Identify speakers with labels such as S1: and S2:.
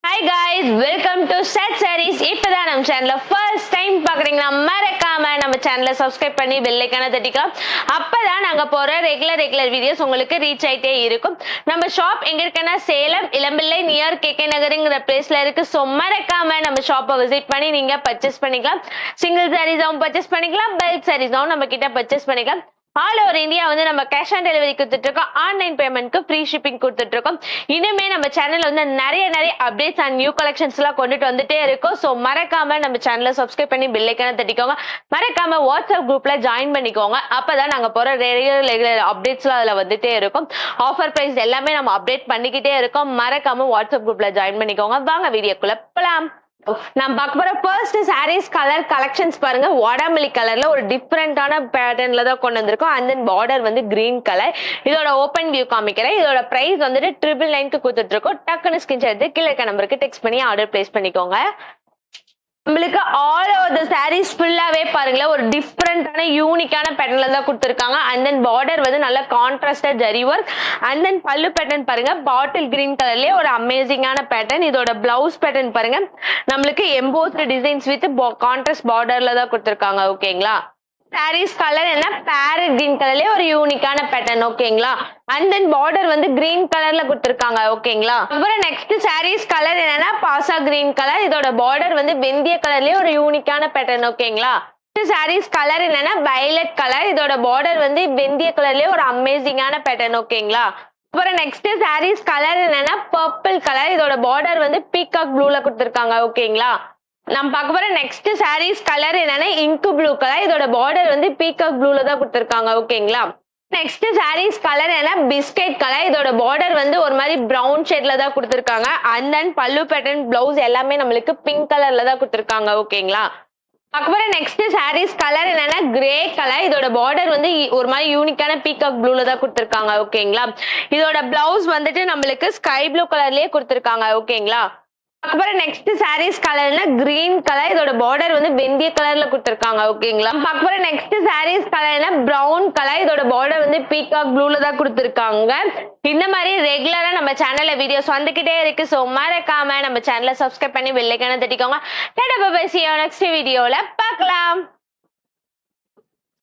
S1: Hi guys, welcome to Set Sarees. இப்பதான் நம்ம சேனல்ல ஃபர்ஸ்ட் டைம் பாக்குறீங்கன்னா மறக்காம நம்ம சேனலை சப்ஸ்கிரைப் பண்ணி பெல் ஐகானை தட்டிக்கலாம். அப்பதான் நாங்க போற ரெகுலர் வீடியோஸ் உங்களுக்கு ரீச் ஆயிட்டே இருக்கும். நம்ம ஷாப் எங்க இருக்குன்னா சேலம் இளம்பிள்ளை நியர் கேகே நகருங்கிற பிளேஸ்ல இருக்கு. ஸோ மறக்காம நம்ம ஷாப்பை விசிட் பண்ணி நீங்க பர்ச்சேஸ் பண்ணிக்கலாம். சிங்கிள் சாரீஸாவும் பர்ச்சேஸ் பண்ணிக்கலாம், பல்க் சாரீஸாவும் நம்ம கிட்ட பர்ச்சேஸ் பண்ணிக்கலாம். ஆல் ஓவர் இந்தியா வந்து நம்ம கேஷ் ஆன் டெலிவரி கொடுத்துட்டு இருக்கோம். ஆன்லைன் பேமெண்ட்க்கு ஃப்ரீ ஷிப்பிங் கொடுத்துட்டு இருக்கோம். இனிமே நம்ம சேனல்ல வந்து நிறைய அப்டேட்ஸ் அண்ட் நியூ கலெக்ஷன்ஸ் எல்லாம் கொண்டுட்டு வந்துட்டே இருக்கும். ஸோ மறக்காம நம்ம சேனலை சப்ஸ்கிரைப் பண்ணி பெல் ஐகானை தட்டிக்கோங்க. மறக்காம வாட்ஸ்அப் குரூப்ல ஜாயின் பண்ணிக்கோங்க. அப்பதான் நாங்க போற ரெகுலர் அப்டேட்ஸ் எல்லாம் அதுல வந்துட்டே இருக்கும். ஆஃபர் பிரைஸ் எல்லாமே நம்ம அப்டேட் பண்ணிக்கிட்டே இருக்கோம். மறக்காம வாட்ஸ்அப் குரூப்ல ஜாயின் பண்ணிக்கோங்க. வாங்க வீடியோக்குள்ள போலாம். நம்ம பார்க்க போற ஃபர்ஸ்ட் சாரீஸ் கலர் கலெக்ஷன்ஸ் பாருங்க. வாடாமல்லி கலர்ல ஒரு டிஃப்ரெண்டான பேட்டர்ன்ல தான் கொண்டு வந்திருக்கோம். அண்ட் தென் பார்டர் வந்து கிரீன் கலர். இதோட ஓப்பன் வியூ காமிக்கிறேன். இதோட பிரைஸ் வந்துட்டு 999 கொடுத்துட்டு இருக்கோம். டக்குன்னு ஸ்கிரீன்ஷாட் எடுத்து கீழே இருக்க நம்பருக்கு டெக்ஸ்ட் பண்ணி ஆர்டர் பிளேஸ் பண்ணிக்கோங்க. நம்மளுக்கு ஆல் ஓவர் த சாரீஸ் ஃபுல்லாவே பாருங்களேன் ஒரு டிஃப்ரெண்டான யூனிக்கான பேட்டர்ன்ல தான் கொடுத்துருக்காங்க. அண்ட் தென் பார்டர் வந்து நல்ல கான்ட்ராஸ்டா ஜரி ஒர்க். அண்ட் தென் பல்லு பேட்டர்ன் பாருங்க பாட்டில் கிரீன் கலர்லயே ஒரு அமேசிங்கான பேட்டர்ன். இதோட பிளவுஸ் பேட்டர்ன் பாருங்க நம்மளுக்கு எம்போஸ்ட் டிசைன்ஸ் வித் கான்ட்ராஸ்ட் பார்டர்ல தான் கொடுத்துருக்காங்க. ஓகேங்களா, சாரீஸ் கலர் என்ன பேரட் கிரீன் கலர்லயே ஒரு யூனிக்கான பேட்டர்ன். ஓகேங்களா, அண்ட் தென் பார்டர் வந்து கிரீன் கலர்ல கொடுத்துருக்காங்க. ஓகேங்களா, அப்புறம் நெக்ஸ்ட் சாரீஸ் கலர் என்னன்னா பாசா கிரீன் கலர். இதோட பார்டர் வந்து வெந்திய கலர்லயே ஒரு யூனிக்கான பேட்டர்ன். ஓகேங்களா, சாரீஸ் கலர் என்னன்னா வயலட் கலர். இதோட பார்டர் வந்து வெந்திய கலர்லயே ஒரு அமேசிங்கான பேட்டர்ன். ஓகேங்களா, அப்புறம் நெக்ஸ்ட் சாரீஸ் கலர் என்னன்னா பர்பிள் கலர். இதோட பார்டர் வந்து பீகாக் ப்ளூல கொடுத்துருக்காங்க. ஓகேங்களா, நம்ம பார்க்க போற நெக்ஸ்ட் சாரீஸ் கலர் என்னன்னா இங்கு ப்ளூ கலர். இதோட பார்டர் வந்து பீகாக் ப்ளூல தான் கொடுத்துருக்காங்க. ஓகேங்களா, நெக்ஸ்ட் சாரீஸ் கலர் என்ன பிஸ்கெட் கலர். இதோட பார்டர் வந்து ஒரு மாதிரி பிரவுன் ஷேட்ல தான் கொடுத்துருக்காங்க. அண்ட் தென் பல்லு பேட்டர்ன் பிளவுஸ் எல்லாமே நம்மளுக்கு பிங்க் கலர்ல தான் கொடுத்துருக்காங்க. ஓகேங்களா, அப்புறம் நெக்ஸ்ட் சாரீஸ் கலர் என்னன்னா கிரே கலர். இதோட பார்டர் வந்து ஒரு மாதிரி யூனிக்கான பீகாக் ப்ளூல தான் கொடுத்துருக்காங்க. ஓகேங்களா, இதோட பிளவுஸ் வந்துட்டு நம்மளுக்கு ஸ்கை ப்ளூ கலர்லயே கொடுத்துருக்காங்க. ஓகேங்களா, அப்புறம் நெக்ஸ்ட் சாரீஸ் கலர்னா கிரீன் கலர். இதோட பார்டர் வந்து வெந்திய கலர்ல கொடுத்துருக்காங்க. ஓகேங்களா, அப்புறம் நெக்ஸ்ட் சாரீஸ் கலர்னா பிரவுன் கலர். இதோட பார்டர் வந்து பீகாக் ப்ளூல தான் கொடுத்துருக்காங்க. இந்த மாதிரி ரெகுலரா நம்ம சேனல்ல வீடியோஸ் வந்துகிட்டே இருக்கு. ஸோ மறக்காம நம்ம சேனலை சப்ஸ்கிரைப் பண்ணி பெல் ஐகானை தட்டிக்கோங்க. நெக்ஸ்ட் வீடியோல பார்க்கலாம்.